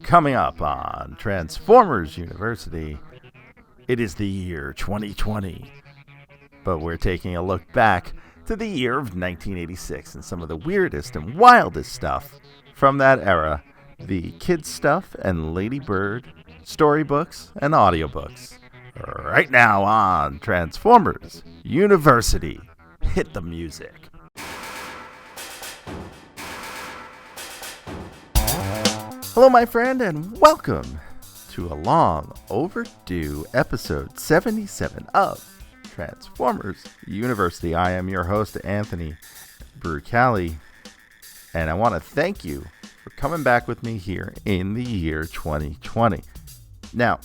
Coming up on Transformers University, it is the year 2020, but we're taking a look back to the year of 1986 and some of the weirdest and wildest stuff from that era, the Kids Stuff and Ladybird storybooks and audiobooks. Right now on Transformers University. Hit the music. Hello, my friend, and welcome to a long overdue episode 77 of Transformers University. I am your host, Anthony Brucali, and I want to thank you for coming back with me here in the year 2020. Now,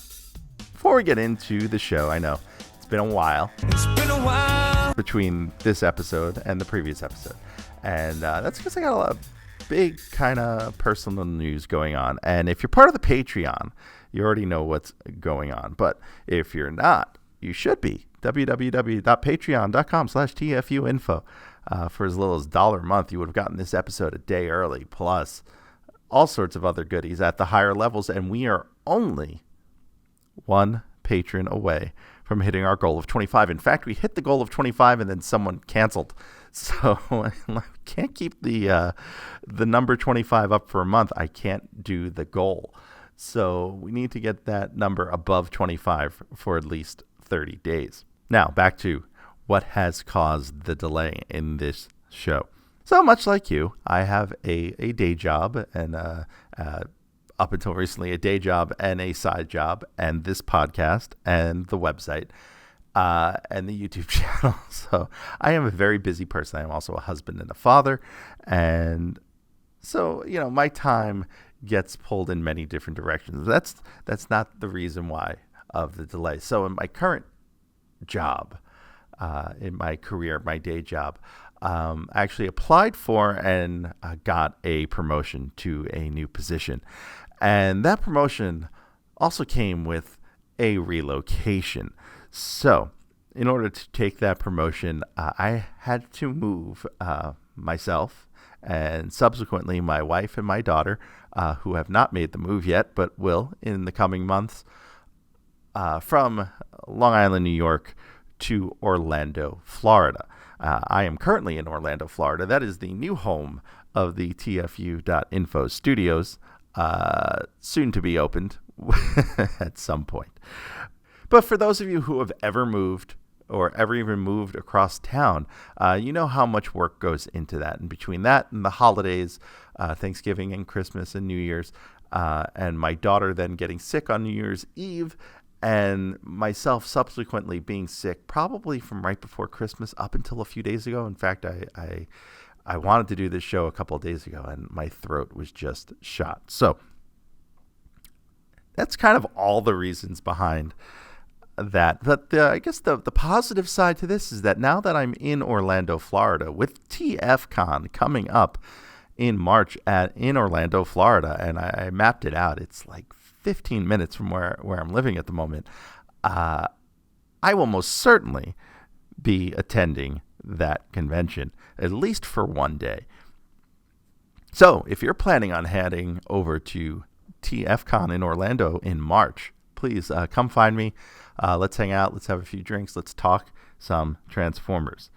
before we get into the show, I know it's been a while between this episode and the previous episode, and that's because I got a lot of big kind of personal news going on. And if you're part of the Patreon, you already know what's going on. But if you're not, you should be. www.patreon.com/TFU.INFO. For as little as $1 a month, you would have gotten this episode a day early, plus all sorts of other goodies at the higher levels. And we are only one patron away from hitting our goal of 25. In fact, we hit the goal of 25 and then someone canceled. So I can't keep the number 25 up for a month. I can't do the goal. So we need to get that number above 25 for at least 30 days. Now, back to what has caused the delay in this show. So much like you, I have a day job and up until recently a day job and a side job and this podcast and the website. And the YouTube channel. So I am a very busy person. I am also a husband and a father. And so, my time gets pulled in many different directions. That's not the reason why of the delay. So in my current job, in my career, my day job, I actually applied for and got a promotion to a new position. And that promotion also came with a relocation. So, in order to take that promotion, I had to move myself and subsequently my wife and my daughter, who have not made the move yet, but will in the coming months, from Long Island, New York to Orlando, Florida. I am currently in Orlando, Florida. That is the new home of the TFU.INFO studios, soon to be opened at some point. But for those of you who have ever moved or ever even moved across town, you know how much work goes into that. And between that and the holidays, Thanksgiving and Christmas and New Year's, and my daughter then getting sick on New Year's Eve, and myself subsequently being sick probably from right before Christmas up until a few days ago. In fact, I wanted to do this show a couple of days ago, and my throat was just shot. So that's kind of all the reasons behind that. But I guess the positive side to this is that now that I'm in Orlando, Florida, with TFCon coming up in March in Orlando, Florida, and I mapped it out. It's like 15 minutes from where I'm living at the moment. I will most certainly be attending that convention, at least for one day. So if you're planning on heading over to TFCon in Orlando in March, please come find me. Let's hang out. Let's have a few drinks. Let's talk some Transformers.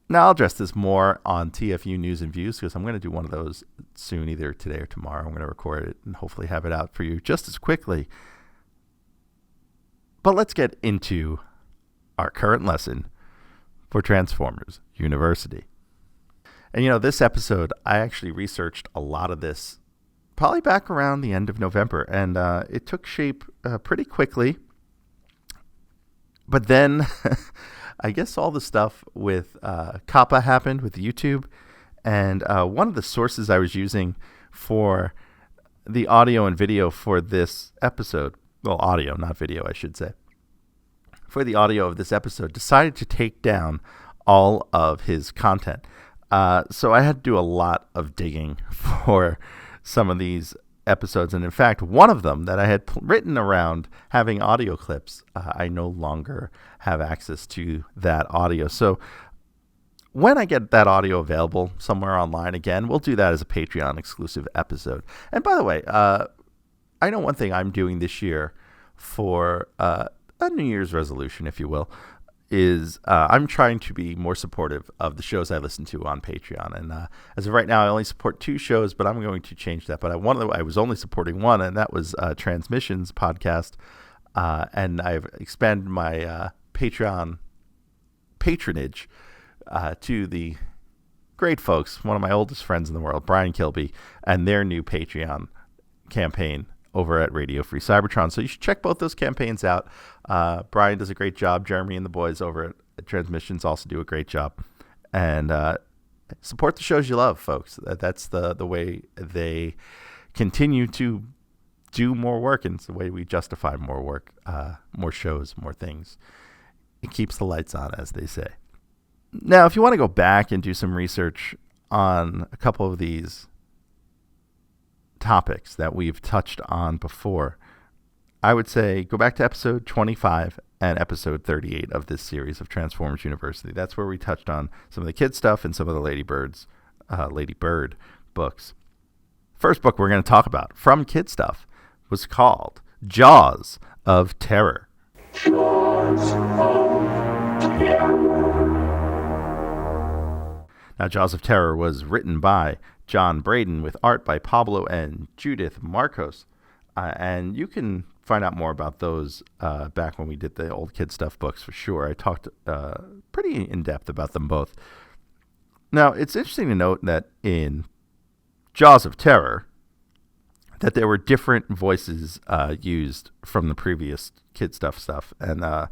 Now, I'll address this more on TFU News and Views because I'm going to do one of those soon, either today or tomorrow. I'm going to record it and hopefully have it out for you just as quickly. But let's get into our current lesson for Transformers University. And, this episode, I actually researched a lot of this probably back around the end of November, and it took shape pretty quickly. But then I guess all the stuff with Kappa happened with YouTube, and one of the sources I was using for the audio and video for this episode, well, audio, not video, I should say, for the audio of this episode, decided to take down all of his content. So I had to do a lot of digging for some of these episodes. And in fact, one of them that I had written around having audio clips, I no longer have access to that audio. So when I get that audio available somewhere online again, we'll do that as a Patreon exclusive episode. And by the way, I know one thing I'm doing this year for a New Year's resolution, if you will, is I'm trying to be more supportive of the shows I listen to on Patreon. And as of right now, I only support 2 shows, but I'm going to change that. But I was only supporting one, and that was Transmissions podcast. And I've expanded my Patreon patronage to the great folks, one of my oldest friends in the world, Brian Kilby, and their new Patreon campaign over at Radio Free Cybertron. So you should check both those campaigns out. Brian does a great job. Jeremy and the boys over at Transmissions also do a great job. And support the shows you love, folks. That's the way they continue to do more work, and it's the way we justify more work, more shows, more things. It keeps the lights on, as they say. Now, if you want to go back and do some research on a couple of these topics that we've touched on before, I would say go back to episode 25 and episode 38 of this series of Transformers University. That's where we touched on some of the Kids stuff and some of the Ladybird books. First book we're going to talk about from Kids Stuff was called Jaws of Terror. Jaws of Terror. Now, Jaws of Terror was written by John Braden with art by Pablo and Judith Marcos. And you can find out more about those back when we did the old Kid Stuff books for sure. I talked pretty in depth about them both. Now, it's interesting to note that in Jaws of Terror, that there were different voices used from the previous Kid stuff. And I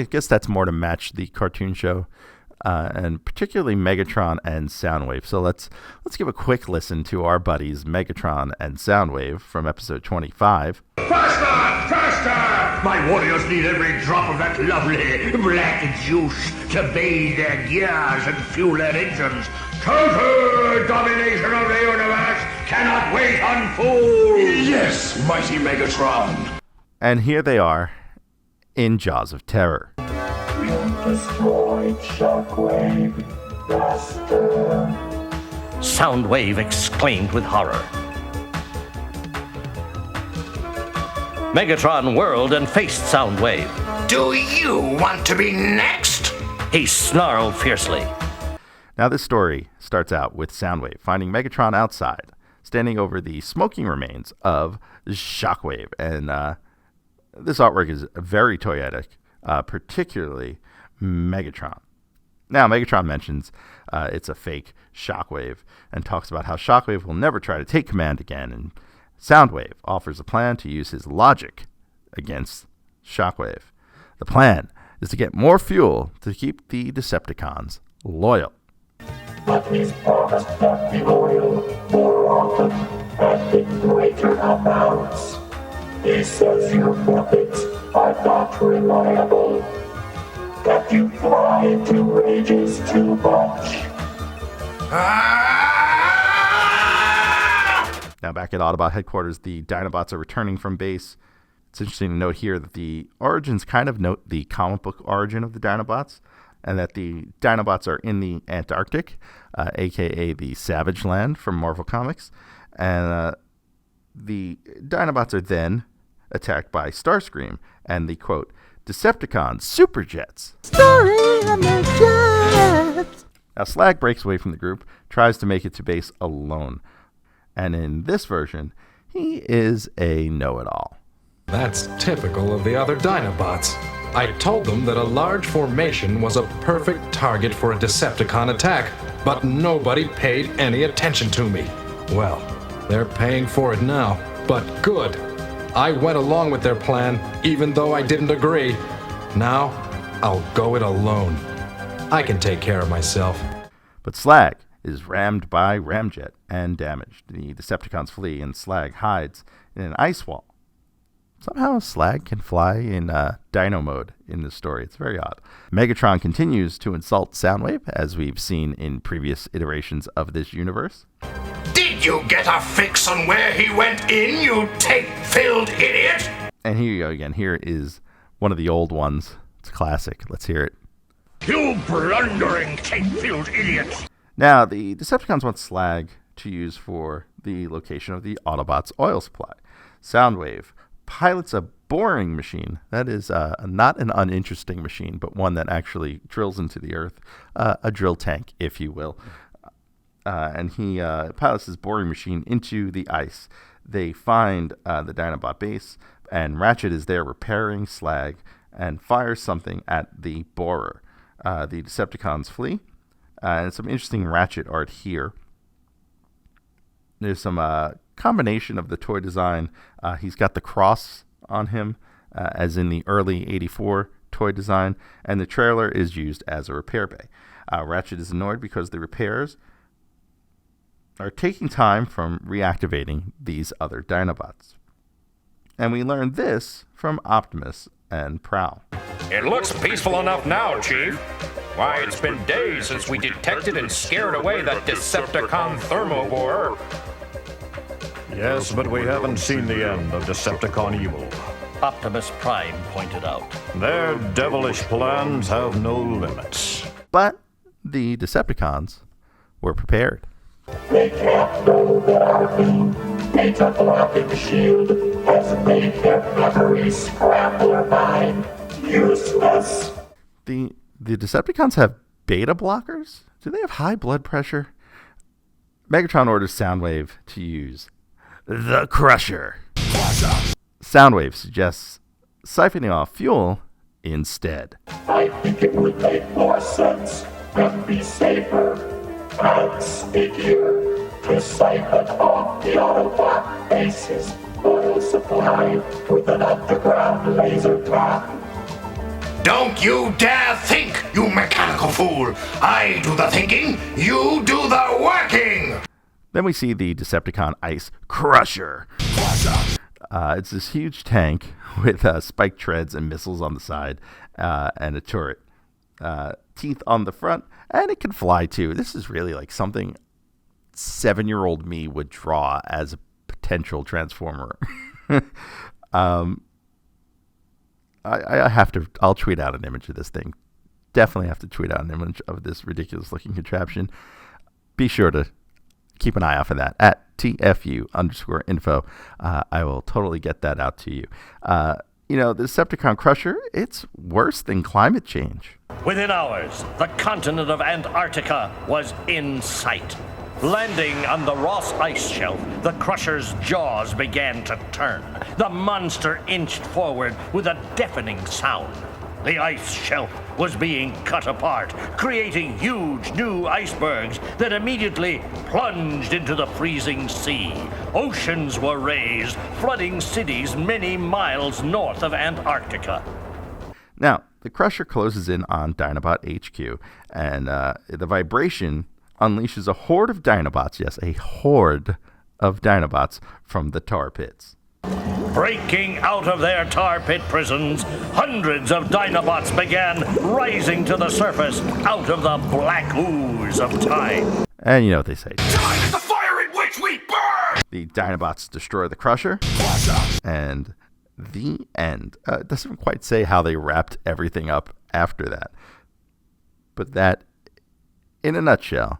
guess that's more to match the cartoon show. And particularly Megatron and Soundwave. So let's give a quick listen to our buddies Megatron and Soundwave from episode 25. Faster! Faster! My warriors need every drop of that lovely black juice to bathe their gears and fuel their engines. Total domination of the universe cannot wait on fools! Yes, mighty Megatron! And here they are in Jaws of Terror. Destroyed Shockwave, Master. Soundwave exclaimed with horror. Megatron whirled and faced Soundwave. Do you want to be next? He snarled fiercely. Now this story starts out with Soundwave finding Megatron outside, standing over the smoking remains of Shockwave. And this artwork is very toyetic, particularly Megatron. Now, Megatron mentions it's a fake Shockwave and talks about how Shockwave will never try to take command again, and Soundwave offers a plan to use his logic against Shockwave. The plan is to get more fuel to keep the Decepticons loyal. But he's promised that the oil more often and in greater amounts. He says your puppets are not reliable, that you fly into rages too much. Now back at Autobot headquarters, the Dinobots are returning from base. It's interesting to note here that the origins kind of note the comic book origin of the Dinobots, and that the Dinobots are in the Antarctic, a.k.a. the Savage Land from Marvel Comics. And the Dinobots are then attacked by Starscream and the, quote, Decepticon Superjets. Story of the Jets. Now Slag breaks away from the group, tries to make it to base alone. And in this version, he is a know-it-all. That's typical of the other Dinobots. I told them that a large formation was a perfect target for a Decepticon attack, but nobody paid any attention to me. Well, they're paying for it now, but good. I went along with their plan, even though I didn't agree. Now, I'll go it alone. I can take care of myself. But Slag is rammed by Ramjet and damaged. The Decepticons flee, and Slag hides in an ice wall. Somehow Slag can fly in Dino mode in this story. It's very odd. Megatron continues to insult Soundwave, as we've seen in previous iterations of this universe. Did you get a fix on where he went in, you tape-filled idiot? And here you go again. Here is one of the old ones. It's classic. Let's hear it. You blundering, cake-filled idiots! Now, the Decepticons want Slag to use for the location of the Autobots' oil supply. Soundwave pilots a boring machine. That is not an uninteresting machine, but one that actually drills into the earth. A drill tank, if you will. And he pilots his boring machine into the ice. They find the Dinobot base, and Ratchet is there repairing Slag and fires something at the borer. The Decepticons flee, and some interesting Ratchet art here. There's some combination of the toy design. He's got the cross on him, as in the early 84 toy design, and the trailer is used as a repair bay. Ratchet is annoyed because the repairs are taking time from reactivating these other Dinobots. And we learned this from Optimus and Prowl. It looks peaceful enough now, Chief. Why, it's been days since we detected and scared away that Decepticon thermoborer. Yes, but we haven't seen the end of Decepticon evil. Optimus Prime pointed out. Their devilish plans have no limits. But the Decepticons were prepared. They can't know that our new data-blocking shield has made their memory scrambler mind useless. The Decepticons have beta blockers? Do they have high blood pressure? Megatron orders Soundwave to use the Crusher. Soundwave suggests siphoning off fuel instead. I think it would make more sense and be safer and sneakier to siphon off the Autobot base's oil supply with an underground laser trap. Don't you dare think, you mechanical fool! I do the thinking, you do the working! Then we see the Decepticon Ice Crusher. It's this huge tank with spiked treads and missiles on the side, and a turret. Teeth on the front, and it can fly too. This is really like something 7-year-old me would draw as a potential Transformer. I'll tweet out an image of this thing. Definitely have to tweet out an image of this ridiculous looking contraption. Be sure to keep an eye out for that at TFU.INFO. I will totally get that out to you. The Decepticon Crusher, it's worse than climate change. Within hours, the continent of Antarctica was in sight. Landing on the Ross ice shelf, the Crusher's jaws began to turn. The monster inched forward with a deafening sound. The ice shelf was being cut apart, creating huge new icebergs that immediately plunged into the freezing sea. Oceans were raised, flooding cities many miles north of Antarctica. Now, the Crusher closes in on Dinobot HQ, and the vibration unleashes a horde of Dinobots. Yes, a horde of Dinobots from the tar pits. Breaking out of their tar pit prisons, hundreds of Dinobots began rising to the surface out of the black ooze of time. And you know what they say. Time is the fire in which we burn! The Dinobots destroy the Crusher, and the end. It doesn't quite say how they wrapped everything up after that. But that, in a nutshell,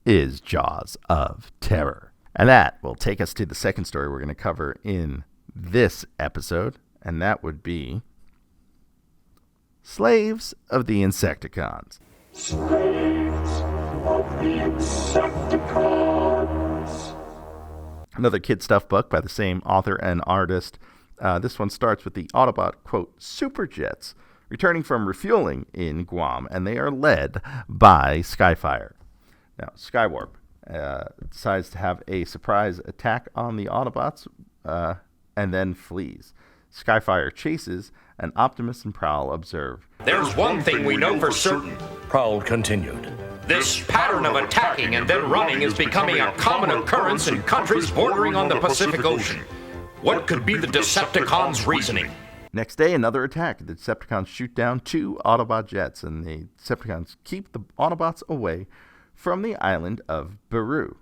is Jaws of Terror. And that will take us to the second story we're going to cover in this episode, and that would be Slaves of the Insecticons. Slaves of the Insecticons. Another Kid Stuff book by the same author and artist. This one starts with the Autobot, quote, Superjets, returning from refueling in Guam, and they are led by Skyfire. Now, Skywarp decides to have a surprise attack on the Autobots, and then flees. Skyfire chases, and Optimus and Prowl observe. There's one thing we know for certain. Prowl continued. This pattern of attacking and then running is becoming a common occurrence in countries bordering on the Pacific Ocean. What could be the Decepticons' reasoning? Next day, another attack. The Decepticons shoot down 2 Autobot jets, and the Decepticons keep the Autobots away from the island of Baru.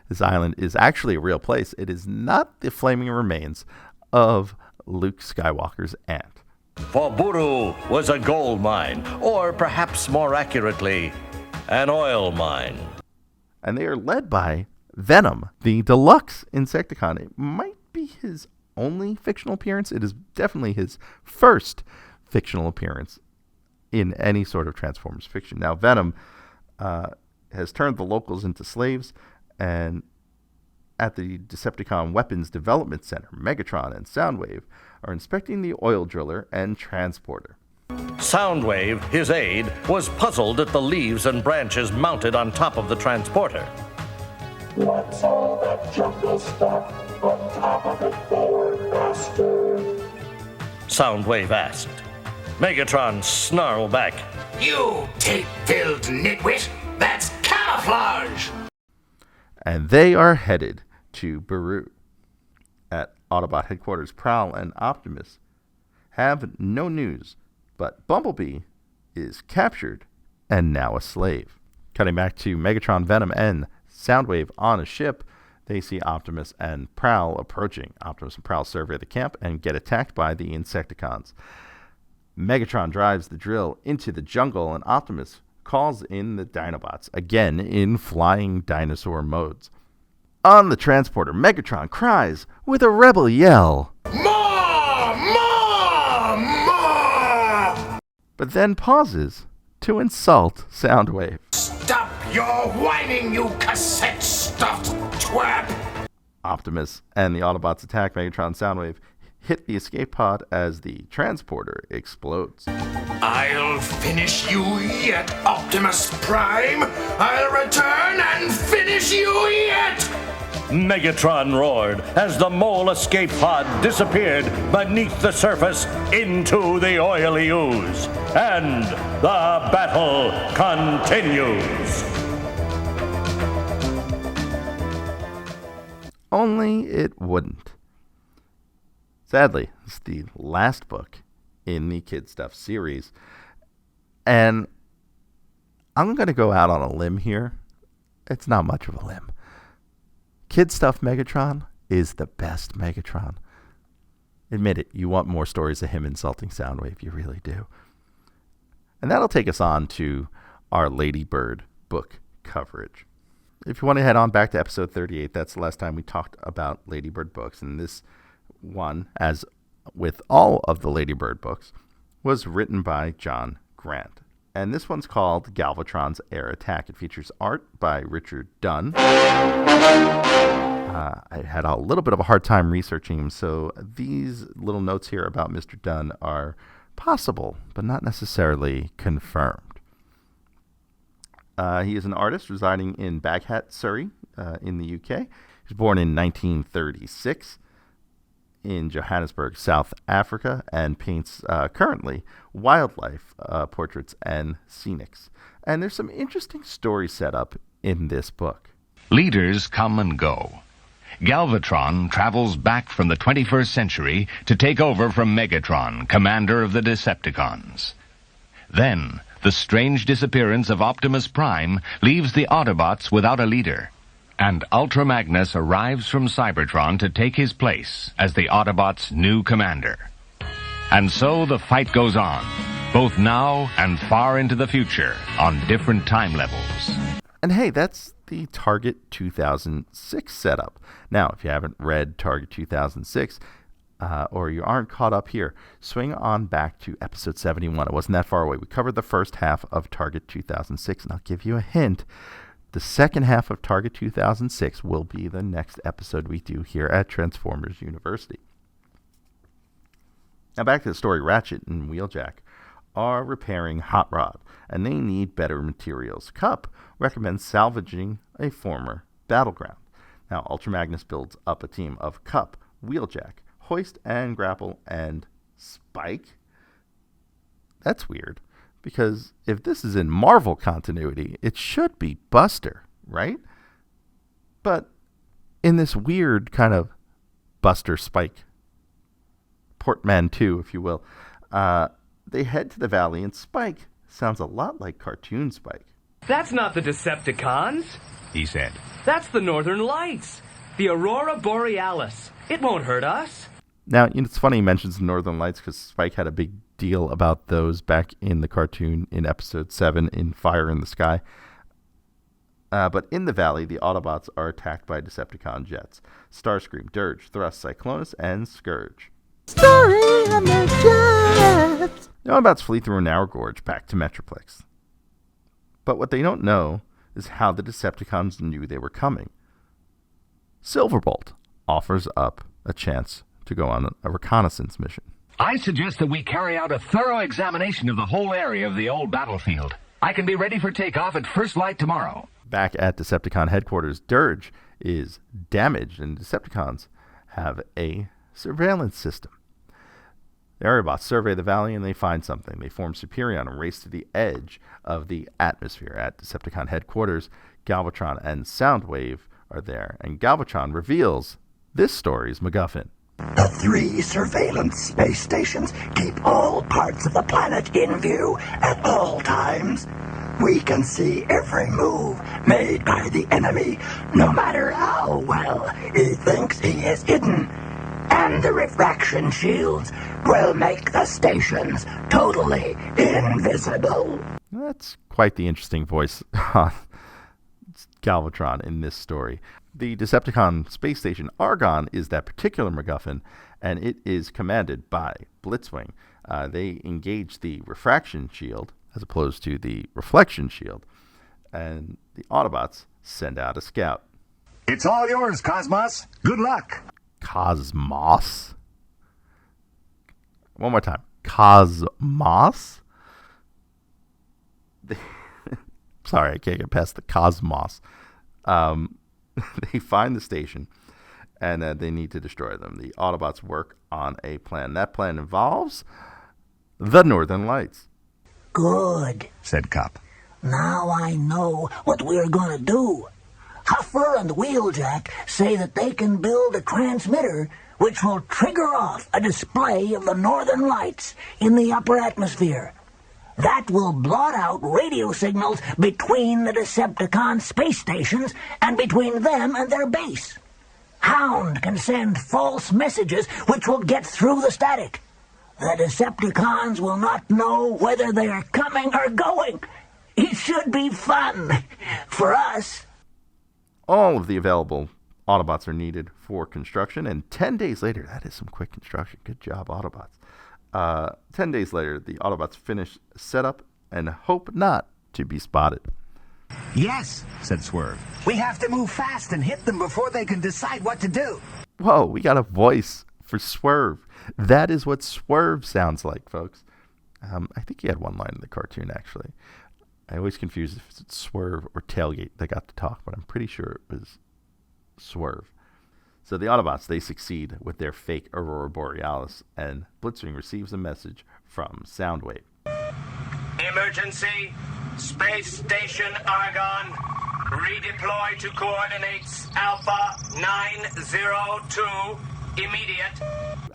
This island is actually a real place. It is not the flaming remains of Luke Skywalker's aunt. For Buru was a gold mine, or perhaps more accurately, an oil mine. And they are led by Venom, the deluxe Insecticon. It might be his only fictional appearance. It is definitely his first fictional appearance in any sort of Transformers fiction. Now, Venom has turned the locals into slaves, and at the Decepticon Weapons Development Center, Megatron and Soundwave are inspecting the oil driller and transporter. Soundwave, his aide, was puzzled at the leaves and branches mounted on top of the transporter. What's all that jungle stuff on top of it for, Master? Soundwave asked. Megatron snarled back. You tape-filled nitwit! That's camouflage! And they are headed to Beirut. At Autobot headquarters, Prowl and Optimus have no news, but Bumblebee is captured and now a slave. Cutting back to Megatron, Venom, and Soundwave on a ship, they see Optimus and Prowl approaching. Optimus and Prowl survey the camp and get attacked by the Insecticons. Megatron drives the drill into the jungle, and Optimus calls in the Dinobots, again in flying dinosaur modes. On the transporter, Megatron cries with a rebel yell, More! More! More! but then pauses to insult Soundwave. Stop your whining, you cassette-stuffed twerp! Optimus and the Autobots attack Megatron and Soundwave, hit the escape pod as the transporter explodes. I'll finish you yet, Optimus Prime! I'll return and finish you yet! Megatron roared as the mole escape pod disappeared beneath the surface into the oily ooze. And the battle continues. Only it wouldn't. Sadly, it's the last book in the Kids Stuff series. And I'm going to go out on a limb here. It's not much of a limb. Kids Stuff Megatron is the best Megatron. Admit it, you want more stories of him insulting Soundwave. You really do. And that'll take us on to our Ladybird book coverage. If you want to head on back to episode 38, that's the last time we talked about Ladybird books. And this one, as with all of the Ladybird books, was written by John Grant. And this one's called Galvatron's Air Attack. It features art by Richard Dunn. I had a little bit of a hard time researching him, so these little notes here about Mr. Dunn are possible, but not necessarily confirmed. He is an artist residing in Baghat, Surrey, in the UK. He was born in 1936 in Johannesburg, South Africa, and paints currently wildlife portraits and scenics. And there's some interesting stories set up in this book. Leaders come and go. Galvatron travels back from the 21st century to take over from Megatron, commander of the Decepticons. Then, the strange disappearance of Optimus Prime leaves the Autobots without a leader, and Ultra Magnus arrives from Cybertron to take his place as the Autobots' new commander. And so the fight goes on, both now and far into the future, on different time levels. And hey, that's the Target 2006 setup. Now, if you haven't read Target 2006, or you aren't caught up here, swing on back to episode 71. It wasn't that far away. We covered the first half of Target 2006, and I'll give you a hint. The second half of Target 2006 will be the next episode we do here at Transformers University. Now back to the story. Ratchet and Wheeljack are repairing Hot Rod, and they need better materials. Cup recommends salvaging a former battleground. Now, Ultra Magnus builds up a team of Cup, Wheeljack, Hoist and Grapple, and Spike. That's weird, because if this is in Marvel continuity, it should be Buster, right? But in this weird kind of Buster Spike portmanteau, if you will, they head to the valley, and Spike sounds a lot like cartoon Spike. That's not the Decepticons, He said. That's the Northern Lights. The Aurora Borealis. It won't hurt us. Now, it's funny he mentions the Northern Lights because Spike had a big deal about those back in the cartoon in episode 7 in Fire in the Sky. But in the valley, the Autobots are attacked by Decepticon jets. Starscream, Dirge, Thrust, Cyclonus, and Scourge. Story on the jets! The Autobots flee through a narrow gorge back to Metroplex. But what they don't know is how the Decepticons knew they were coming. Silverbolt offers up a chance to go on a reconnaissance mission. I suggest that we carry out a thorough examination of the whole area of the old battlefield. I can be ready for takeoff at first light tomorrow. Back at Decepticon headquarters, Dirge is damaged, and Decepticons have a surveillance system. The Autobots survey the valley, and they find something. They form Superion and race to the edge of the atmosphere. At Decepticon headquarters, Galvatron and Soundwave are there, and Galvatron reveals this story's MacGuffin. The 3 surveillance space stations keep all parts of the planet in view at all times. We can see every move made by the enemy, no matter how well he thinks he is hidden. And the refraction shields will make the stations totally invisible. That's quite the interesting voice on Galvatron in this story. The Decepticon space station Argon is that particular MacGuffin, and it is commanded by Blitzwing. They engage the refraction shield as opposed to the reflection shield, and the Autobots send out a scout. It's all yours, Cosmos. Good luck. Cosmos? One more time. Cosmos? Sorry, I can't get past the Cosmos. They find the station, and they need to destroy them. The Autobots work on a plan. That plan involves the Northern Lights. Good, said Cop. Now I know what we're gonna do. Huffer and Wheeljack say that they can build a transmitter which will trigger off a display of the Northern Lights in the upper atmosphere. That will blot out radio signals between the Decepticon space stations and between them and their base. Hound can send false messages which will get through the static. The Decepticons will not know whether they are coming or going. It should be fun for us. All of the available Autobots are needed for construction, and 10 days later, that is some quick construction. Good job, Autobots. 10 days later, the Autobots finish setup and hope not to be spotted. Yes, said Swerve. We have to move fast and hit them before they can decide what to do. Whoa, we got a voice for Swerve. That is what Swerve sounds like, folks. I think he had one line in the cartoon, actually. I always confuse if it's Swerve or Tailgate that got to talk, but I'm pretty sure it was Swerve. So the Autobots, they succeed with their fake Aurora Borealis, and Blitzwing receives a message from Soundwave. Emergency. Space Station Argon. Redeploy to coordinates Alpha 902. Immediate.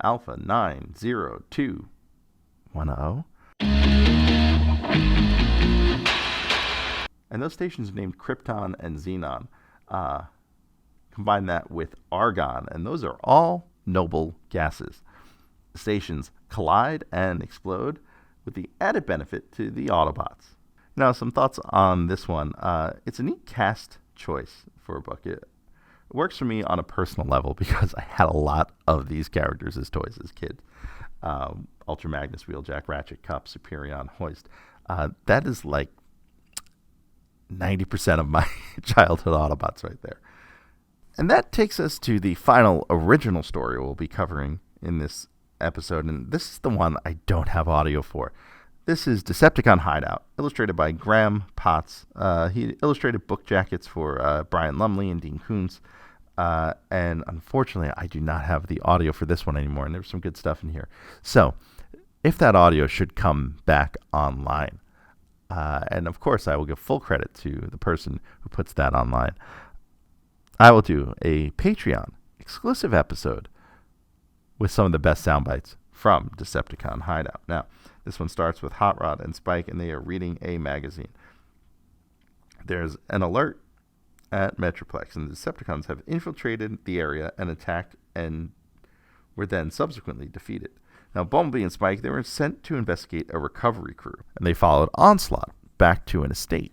Alpha 90210. And those stations are named Krypton and Xenon. Combine that with Argon, and those are all noble gases. The stations collide and explode with the added benefit to the Autobots. Now, some thoughts on this one. It's a neat cast choice for a book. It works for me on a personal level because I had a lot of these characters as toys as kids. Ultra Magnus, Wheeljack, Ratchet, Cup, Superion, Hoist. That is like 90% of my childhood Autobots right there. And that takes us to the final original story we'll be covering in this episode, and this is the one I don't have audio for. This is Decepticon Hideout, illustrated by Graham Potts. He illustrated book jackets for Brian Lumley and Dean Koontz, and unfortunately I do not have the audio for this one anymore, and there's some good stuff in here. So, if that audio should come back online, and of course I will give full credit to the person who puts that online, I will do a Patreon exclusive episode with some of the best sound bites from Decepticon Hideout. Now, this one starts with Hot Rod and Spike, and they are reading a magazine. There's an alert at Metroplex, and the Decepticons have infiltrated the area and attacked and were then subsequently defeated. Now, Bumblebee and Spike, they were sent to investigate a recovery crew, and they followed Onslaught back to an estate.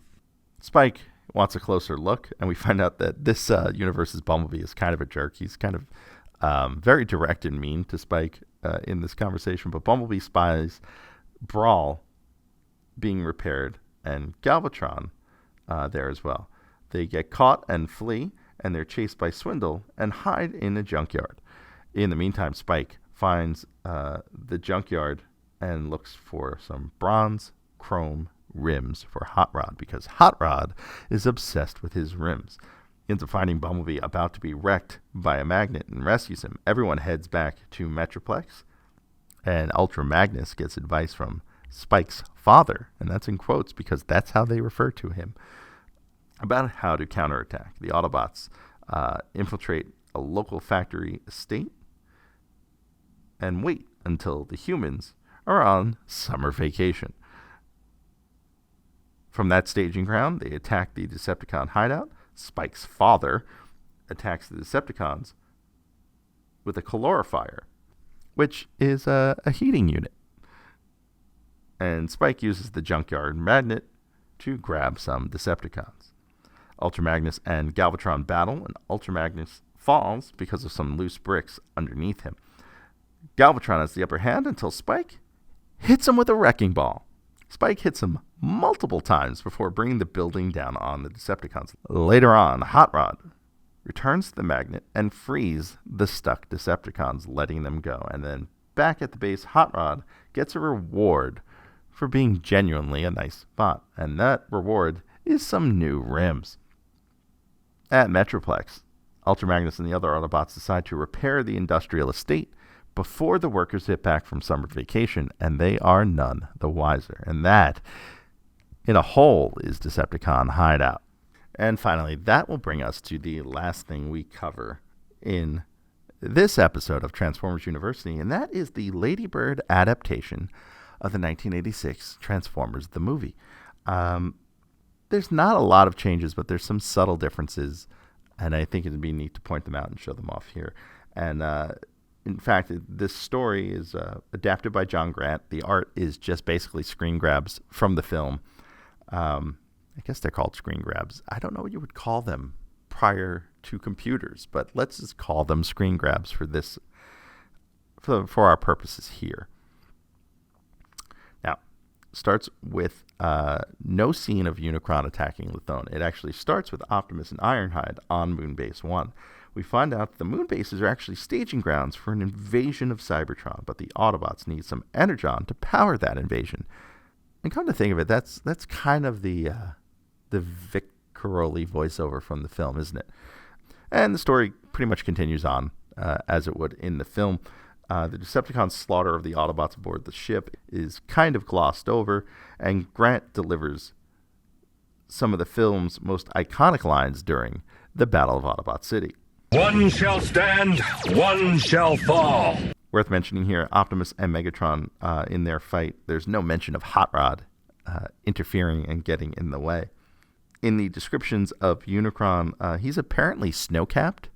Spike wants a closer look, and we find out that this universe's Bumblebee is kind of a jerk. He's kind of very direct and mean to Spike in this conversation, but Bumblebee spies Brawl being repaired and Galvatron there as well. They get caught and flee, and they're chased by Swindle and hide in a junkyard. In the meantime, Spike finds the junkyard and looks for some bronze, chrome rims for Hot Rod, because Hot Rod is obsessed with his rims. He ends up finding Bumblebee about to be wrecked by a magnet and rescues him. Everyone heads back to Metroplex, and Ultra Magnus gets advice from Spike's father, and that's in quotes because that's how they refer to him, about how to counterattack. The Autobots infiltrate a local factory estate and wait until the humans are on summer vacation. From that staging ground, they attack the Decepticon hideout. Spike's father attacks the Decepticons with a calorifier, which is a heating unit. And Spike uses the junkyard magnet to grab some Decepticons. Ultra Magnus and Galvatron battle, and Ultra Magnus falls because of some loose bricks underneath him. Galvatron has the upper hand until Spike hits him with a wrecking ball. Spike hits him multiple times before bringing the building down on the Decepticons. Later on, Hot Rod returns to the magnet and frees the stuck Decepticons, letting them go. And then back at the base, Hot Rod gets a reward for being genuinely a nice bot. And that reward is some new rims. At Metroplex, Ultra Magnus and the other Autobots decide to repair the industrial estate before the workers get back from summer vacation, and they are none the wiser. And that, in a whole, is Decepticon Hideout. And finally, that will bring us to the last thing we cover in this episode of Transformers University, and that is the Ladybird adaptation of the 1986 Transformers the movie. There's not a lot of changes, but there's some subtle differences, and I think it would be neat to point them out and show them off here. And in fact, this story is adapted by John Grant. The art is just basically screen grabs from the film. I guess they're called screen grabs. I don't know what you would call them prior to computers, but let's just call them screen grabs for this, for our purposes here. Now, starts with no scene of Unicron attacking Luthone. It actually starts with Optimus and Ironhide on Moonbase 1. We find out the moon bases are actually staging grounds for an invasion of Cybertron, but the Autobots need some Energon to power that invasion. And come to think of it, that's kind of the Vic Caroli voiceover from the film, isn't it? And the story pretty much continues on as it would in the film. The Decepticon slaughter of the Autobots aboard the ship is kind of glossed over, and Grant delivers some of the film's most iconic lines during the Battle of Autobot City. One shall stand, one shall fall. Worth mentioning here, Optimus and Megatron in their fight, there's no mention of Hot Rod interfering and getting in the way. In the descriptions of Unicron, he's apparently snow-capped.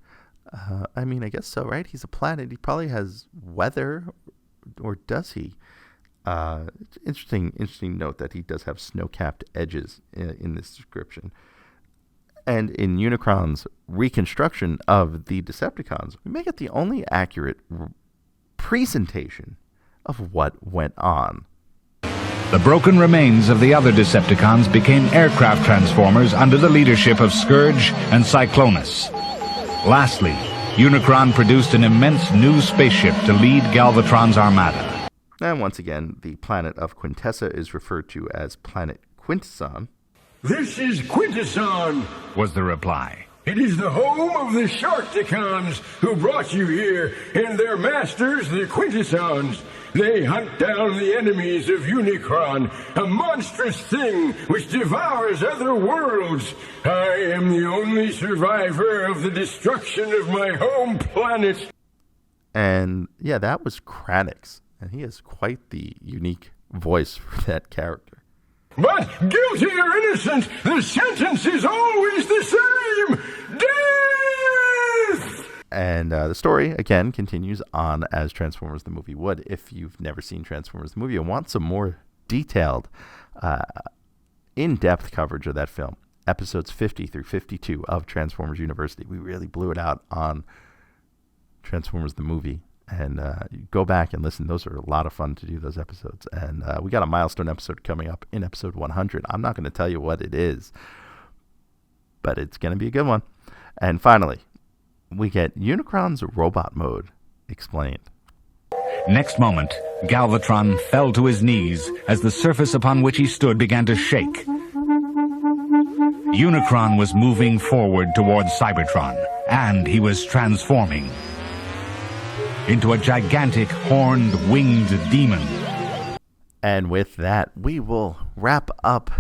I mean, I guess so, right? He's a planet. He probably has weather, or does he? Interesting note that he does have snow-capped edges in this description. And in Unicron's reconstruction of the Decepticons, we may get the only accurate presentation of what went on. The broken remains of the other Decepticons became aircraft transformers under the leadership of Scourge and Cyclonus. Lastly, Unicron produced an immense new spaceship to lead Galvatron's armada. And once again, the planet of Quintessa is referred to as Planet Quintesson. This is Quintesson, was the reply. It is the home of the Sharkticons who brought you here, and their masters, the Quintessons. They hunt down the enemies of Unicron, a monstrous thing which devours other worlds. I am the only survivor of the destruction of my home planet. And yeah, that was Kranix, and he has quite the unique voice for that character. But guilty or innocent, the sentence is always the same. Death! And the story, again, continues on as Transformers the movie would. If you've never seen Transformers the movie and want some more detailed, in-depth coverage of that film, episodes 50 through 52 of Transformers University. We really blew it out on Transformers the movie. And go back and listen. Those are a lot of fun to do, those episodes. And we got a milestone episode coming up in episode 100. I'm not going to tell you what it is, but it's going to be a good one. And finally, we get Unicron's robot mode explained. Next moment, Galvatron fell to his knees as the surface upon which he stood began to shake. Unicron was moving forward towards Cybertron, and he was transforming into a gigantic horned winged demon. And with that, we will wrap up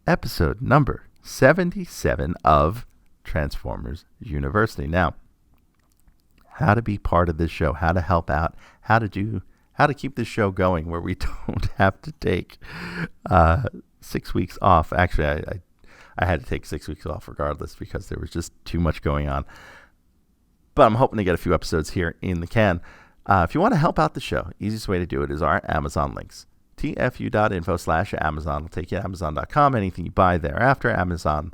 episode number 77 of Transformers University. Now, how to be part of this show, how to help out, how to keep this show going where we don't have to take 6 weeks off. Actually, I had to take 6 weeks off regardless because there was just too much going on. But I'm hoping to get a few episodes here in the can. If you want to help out the show, easiest way to do it is our Amazon links. TFU.INFO/Amazon will take you to Amazon.com. Anything you buy thereafter, Amazon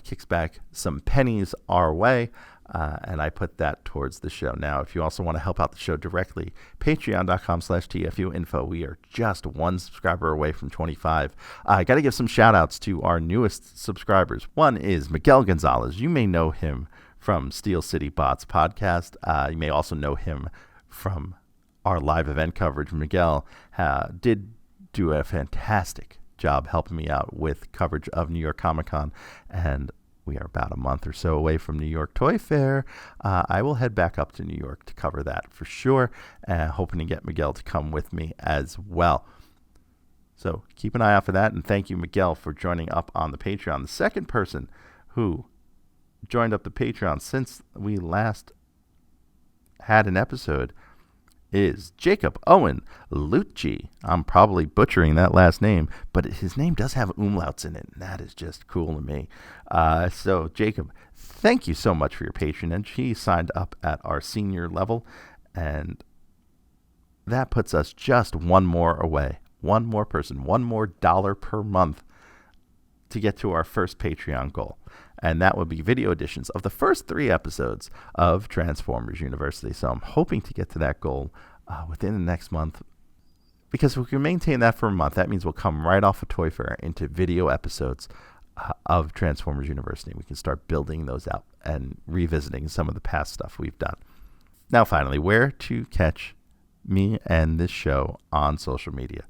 kicks back some pennies our way, and I put that towards the show. Now, if you also want to help out the show directly, Patreon.com/TFU.INFO. We are just one subscriber away from 25. I got to give some shout-outs to our newest subscribers. One is Miguel Gonzalez. You may know him from Steel City Bots podcast. You may also know him from our live event coverage. Miguel did do a fantastic job helping me out with coverage of New York Comic Con, and we are about a month or so away from New York Toy Fair. I will head back up to New York to cover that for sure, hoping to get Miguel to come with me as well. So keep an eye out for that, and thank you, Miguel, for joining up on the Patreon. The second person who joined up the Patreon since we last had an episode is Jacob Owen Lucci. I'm probably butchering that last name, but his name does have umlauts in it, and that is just cool to me. So Jacob, thank you so much for your patronage. He signed up at our senior level, and that puts us just one more away. One more person, $1 more per month to get to our first Patreon goal. And that would be video editions of the first 3 episodes of Transformers University. So I'm hoping to get to that goal within the next month. Because if we can maintain that for a month, that means we'll come right off of Toy Fair into video episodes of Transformers University. We can start building those out and revisiting some of the past stuff we've done. Now, finally, where to catch me and this show on social media.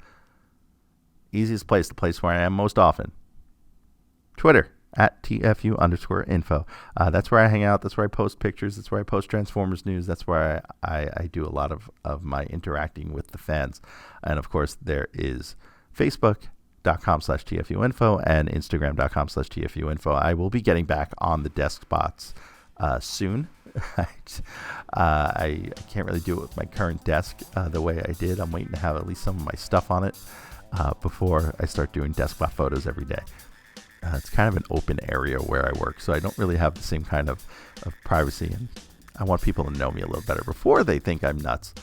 Easiest place, the place where I am most often. Twitter. At TFU_info. That's where I hang out. That's where I post pictures. That's where I post Transformers news. That's where I do a lot of my interacting with the fans. And, of course, there is Facebook.com/TFU.INFO and Instagram.com/TFU.INFO. I will be getting back on the desk spots soon. I can't really do it with my current desk the way I did. I'm waiting to have at least some of my stuff on it before I start doing desk spot photos every day. It's kind of an open area where I work, so I don't really have the same kind of privacy, and I want people to know me a little better before they think I'm nuts.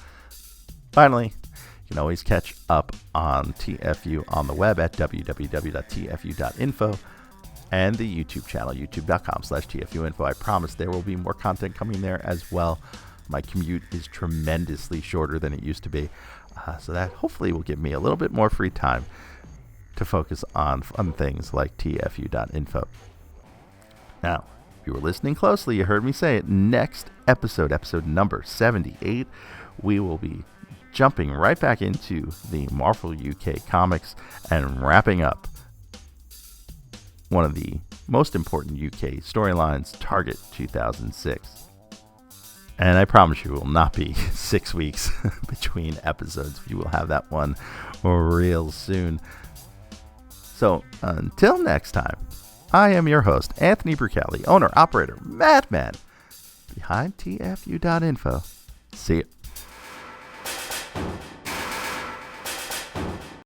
Finally, you can always catch up on TFU on the web at www.tfu.info and the YouTube channel, youtube.com/TFU.INFO. I promise there will be more content coming there as well. My commute is tremendously shorter than it used to be, so that hopefully will give me a little bit more free time to focus on fun things like TFU.info. Now, if you were listening closely, you heard me say it. Next episode number 78, we will be jumping right back into the Marvel UK comics and wrapping up one of the most important UK storylines, Target 2006. And I promise you it will not be 6 weeks between episodes. You will have that one real soon. So, until next time, I am your host, Anthony Brucali, owner, operator, madman, behind TFU.info. See you.